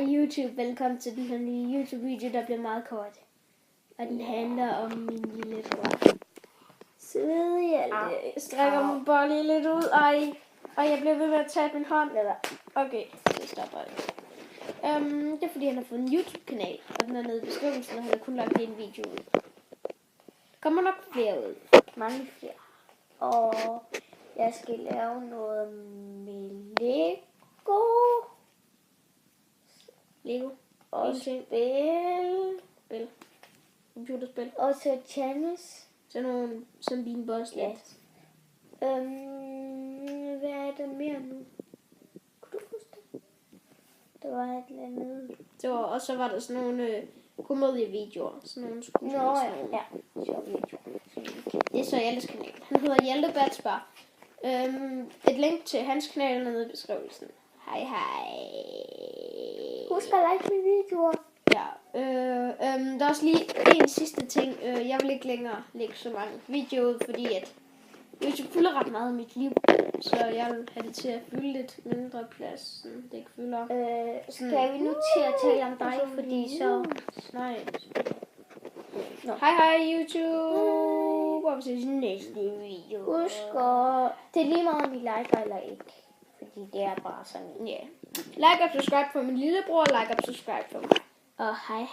YouTube, velkommen til den her nye YouTube-video, der bliver meget kort. Og den handler om min lille bror. Svedig Jeg strækker mig bare lige lidt ud, og jeg bliver ved med at tage min hånd. Okay, så stopper jeg. Det er fordi han har fået en YouTube-kanal, og den er nede i beskrivelsen, og han har kun lagt en video ud. Der kommer nok flere ud. Mange flere. Og jeg skal lave noget med Lego. Lego. Og spil. Computerspil. Og så tennis. Sådan nogle, som Bean Boss lidt. Yes. Hvad er der mere nu? Kunne du huske det? Der var et eller andet. Og så var der sådan nogle komedievideoer. Sådan nogle skuespil. Ja. Sjov video. Det er så Hjaltes kanal. Han hedder Hjalte Batsbar. Et link til hans kanal nede i beskrivelsen. Hej. Husk at like mine videoer. Ja. Der er også lige en sidste ting. Jeg vil ikke længere lægge så mange videoer ud, fordi at YouTube fylder ret meget af mit liv. Så jeg vil have det til at fylde lidt mindre plads. Sådan det ikke fylder. Skal vi nu til at tale om dig, fordi så... Nej. Hej YouTube. Og vi ses i næste video. Husk at... Det er lige meget, om I liker eller ikke. Fordi det er bare sådan. Ja. Like og subscribe for min lillebror, like og subscribe for mig. Og hej.